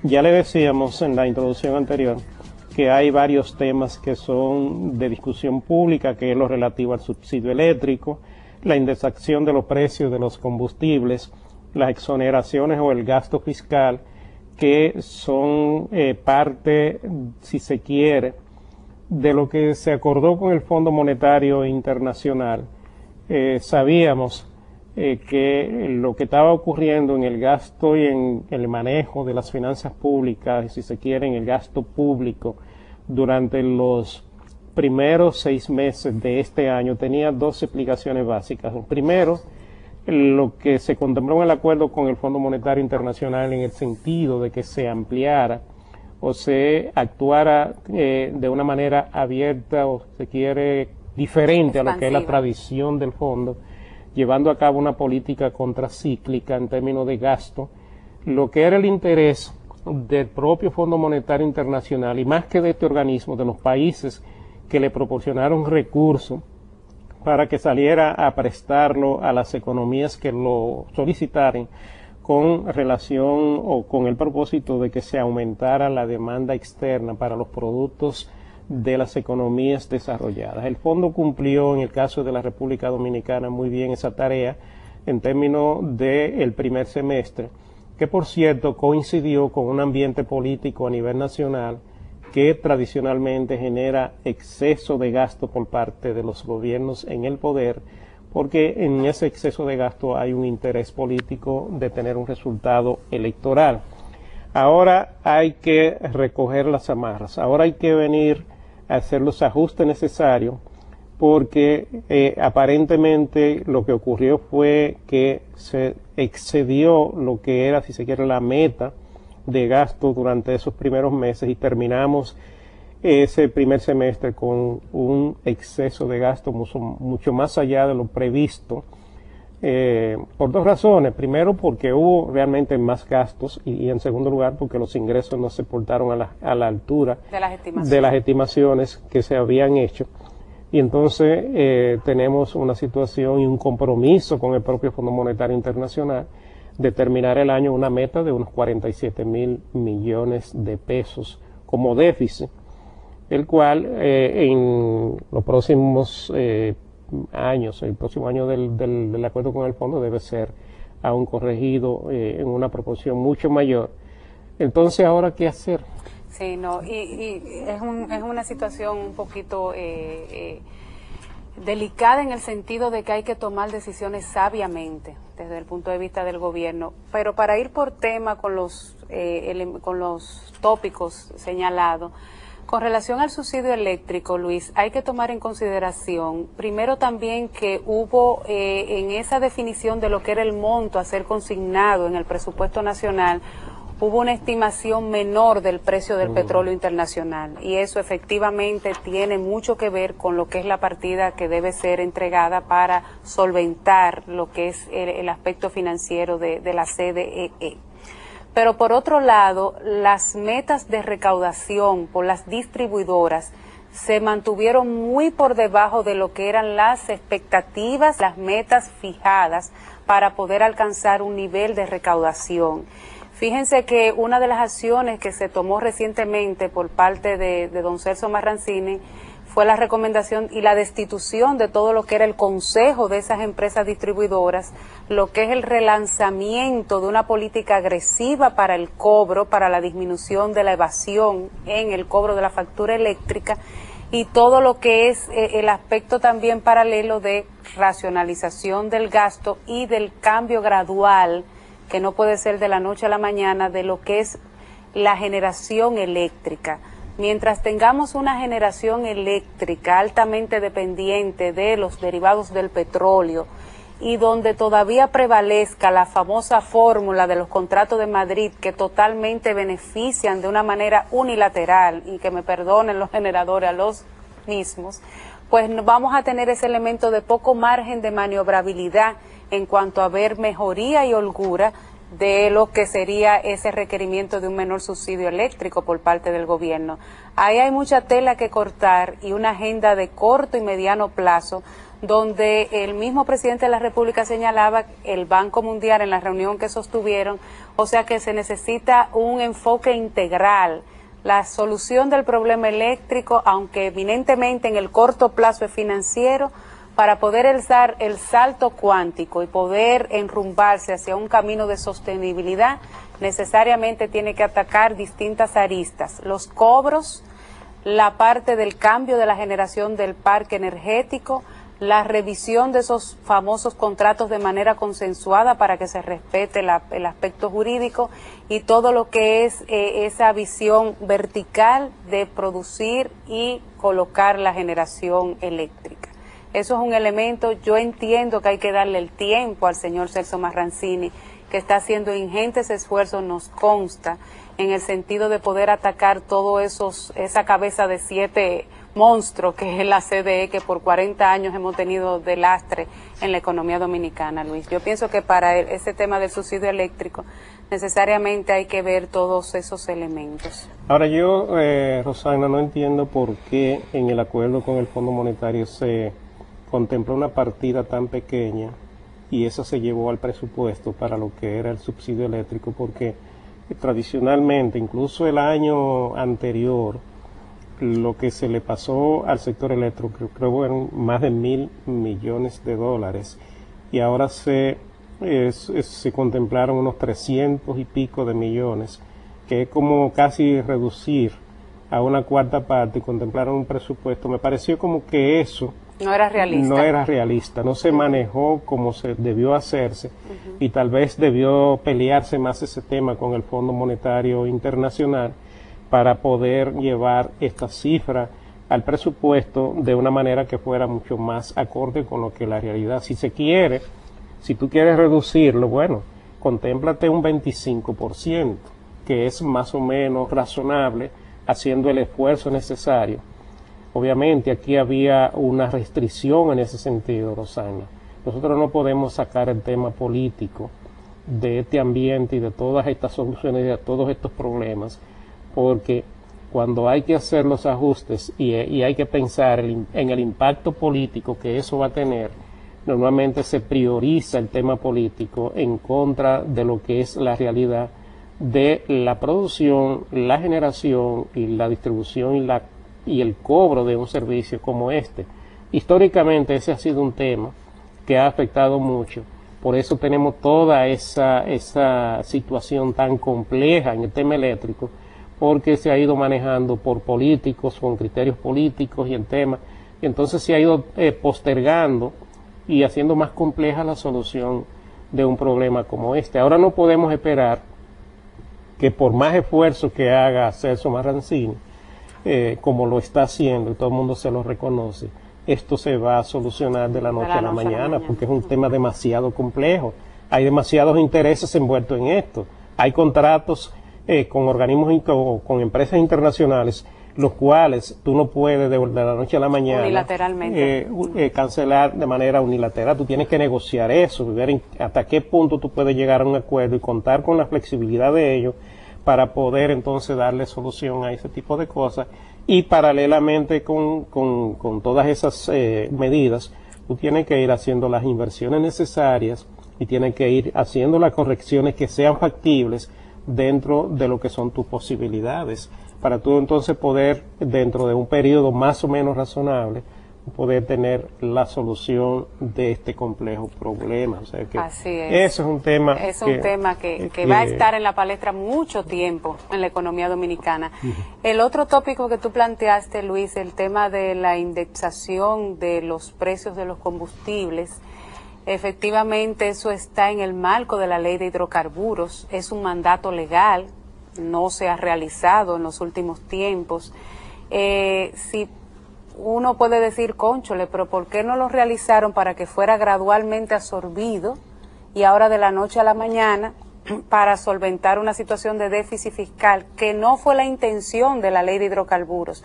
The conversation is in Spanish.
Ya le decíamos en la introducción anterior que hay varios temas que son de discusión pública, que es lo relativo al subsidio eléctrico, la indexación de los precios de los combustibles, las exoneraciones o el gasto fiscal, que son parte, si se quiere, de lo que se acordó con el Fondo Monetario Internacional. Sabíamos que lo que estaba ocurriendo en el gasto y en el manejo de las finanzas públicas, y si se quiere, en el gasto público durante los primeros 6 meses de este año tenía 2 explicaciones básicas. Primero, lo que se contempló en el acuerdo con el Fondo Monetario Internacional en el sentido de que se ampliara o se actuara de una manera abierta o, si se quiere, diferente a lo que es la tradición del fondo, llevando a cabo una política contracíclica en términos de gasto, lo que era el interés del propio Fondo Monetario Internacional y más que de este organismo, de los países que le proporcionaron recursos para que saliera a prestarlo a las economías que lo solicitaran con relación o con el propósito de que se aumentara la demanda externa para los productos de las economías desarrolladas. El fondo cumplió en el caso de la República Dominicana muy bien esa tarea en términos del primer semestre, que por cierto coincidió con un ambiente político a nivel nacional que tradicionalmente genera exceso de gasto por parte de los gobiernos en el poder, porque en ese exceso de gasto hay un interés político de tener un resultado electoral. Ahora hay que recoger las amarras, ahora hay que venir a hacer los ajustes necesarios, porque aparentemente lo que ocurrió fue que se excedió lo que era, si se quiere, la meta de gasto durante esos primeros meses y terminamos ese primer semestre con un exceso de gasto mucho más allá de lo previsto, por 2 razones. Primero, porque hubo realmente más gastos y en segundo lugar, porque los ingresos no se portaron a la altura de las estimaciones que se habían hecho. Y entonces tenemos una situación y un compromiso con el propio Fondo Monetario Internacional de terminar el año una meta de unos 47.000 millones de pesos como déficit, el cual en los próximos años, el próximo año del acuerdo con el fondo debe ser aún corregido en una proporción mucho mayor. Entonces, ¿ahora qué hacer? Sí, no, y es una situación un poquito delicada en el sentido de que hay que tomar decisiones sabiamente desde el punto de vista del gobierno, pero para ir por tema con los tópicos señalados, con relación al subsidio eléctrico, Luis, hay que tomar en consideración, primero también que hubo en esa definición de lo que era el monto a ser consignado en el presupuesto nacional, hubo una estimación menor del precio del petróleo internacional y eso efectivamente tiene mucho que ver con lo que es la partida que debe ser entregada para solventar lo que es el aspecto financiero de la CDEE. Pero por otro lado, las metas de recaudación por las distribuidoras se mantuvieron muy por debajo de lo que eran las expectativas, las metas fijadas para poder alcanzar un nivel de recaudación. Fíjense que una de las acciones que se tomó recientemente por parte de don Celso Marrancini fue la recomendación y la destitución de todo lo que era el consejo de esas empresas distribuidoras, lo que es el relanzamiento de una política agresiva para el cobro, para la disminución de la evasión en el cobro de la factura eléctrica y todo lo que es el aspecto también paralelo de racionalización del gasto y del cambio gradual, que no puede ser de la noche a la mañana, de lo que es la generación eléctrica. Mientras tengamos una generación eléctrica altamente dependiente de los derivados del petróleo y donde todavía prevalezca la famosa fórmula de los contratos de Madrid que totalmente benefician de una manera unilateral, y que me perdonen los generadores a los mismos, pues vamos a tener ese elemento de poco margen de maniobrabilidad en cuanto a ver mejoría y holgura de lo que sería ese requerimiento de un menor subsidio eléctrico por parte del gobierno. Ahí hay mucha tela que cortar y una agenda de corto y mediano plazo donde el mismo presidente de la República señalaba, el Banco Mundial en la reunión que sostuvieron, o sea que se necesita un enfoque integral. La solución del problema eléctrico, aunque eminentemente en el corto plazo es financiero, para poder dar el salto cuántico y poder enrumbarse hacia un camino de sostenibilidad, necesariamente tiene que atacar distintas aristas: los cobros, la parte del cambio de la generación del parque energético, la revisión de esos famosos contratos de manera consensuada para que se respete el aspecto jurídico, y todo lo que es esa visión vertical de producir y colocar la generación eléctrica. Eso es un elemento. Yo entiendo que hay que darle el tiempo al señor Celso Marrancini, que está haciendo ingentes esfuerzos, nos consta, en el sentido de poder atacar todo esa cabeza de 7 monstruos que es la CDE, que por 40 años hemos tenido de lastre en la economía dominicana, Luis. Yo pienso que para ese tema del subsidio eléctrico necesariamente hay que ver todos esos elementos. Ahora yo, Rosana, no entiendo por qué en el acuerdo con el Fondo Monetario se contempló una partida tan pequeña y esa se llevó al presupuesto para lo que era el subsidio eléctrico, porque tradicionalmente, incluso el año anterior, lo que se le pasó al sector eléctrico, creo que fueron más de $1.000 millones, y ahora se contemplaron unos 300 y pico de millones, que es como casi reducir a una cuarta parte y contemplaron un presupuesto. Me pareció como que eso no era realista. No era realista, no se manejó como se debió hacerse, y tal vez debió pelearse más ese tema con el Fondo Monetario Internacional para poder llevar esta cifra al presupuesto de una manera que fuera mucho más acorde con lo que la realidad. Si tú quieres reducirlo, bueno, contémplate un 25%, que es más o menos razonable, haciendo el esfuerzo necesario. Obviamente aquí había una restricción en ese sentido, Rosana. Nosotros no podemos sacar el tema político de este ambiente y de todas estas soluciones y de todos estos problemas, porque cuando hay que hacer los ajustes y hay que pensar en el impacto político que eso va a tener, normalmente se prioriza el tema político en contra de lo que es la realidad de la producción, la generación y la distribución y el cobro de un servicio como este. Históricamente ese ha sido un tema que ha afectado mucho, por eso tenemos toda esa situación tan compleja en el tema eléctrico, porque se ha ido manejando por políticos, con criterios políticos y entonces se ha ido postergando y haciendo más compleja la solución de un problema como este. Ahora no podemos esperar que por más esfuerzo que haga Celso Marrancini, como lo está haciendo y todo el mundo se lo reconoce, esto se va a solucionar de la noche a la mañana, porque es un tema demasiado complejo. Hay demasiados intereses envueltos en esto. Hay contratos con organismos con empresas internacionales, los cuales tú no puedes de la noche a la mañana unilateralmente cancelar de manera unilateral. Tú tienes que negociar eso, ver hasta qué punto tú puedes llegar a un acuerdo y contar con la flexibilidad de ellos para poder entonces darle solución a ese tipo de cosas. Y paralelamente con todas esas medidas, tú tienes que ir haciendo las inversiones necesarias y tienes que ir haciendo las correcciones que sean factibles dentro de lo que son tus posibilidades, para tú entonces poder, dentro de un periodo más o menos razonable, poder tener la solución de este complejo problema. O sea que así es. Eso es un tema que va a estar en la palestra mucho tiempo en la economía dominicana. El otro tópico que tú planteaste, Luis, el tema de la indexación de los precios de los combustibles. Efectivamente, eso está en el marco de la ley de hidrocarburos, es un mandato legal, no se ha realizado en los últimos tiempos. Si uno puede decir, cónchole, pero ¿por qué no lo realizaron para que fuera gradualmente absorbido y ahora de la noche a la mañana para solventar una situación de déficit fiscal que no fue la intención de la ley de hidrocarburos?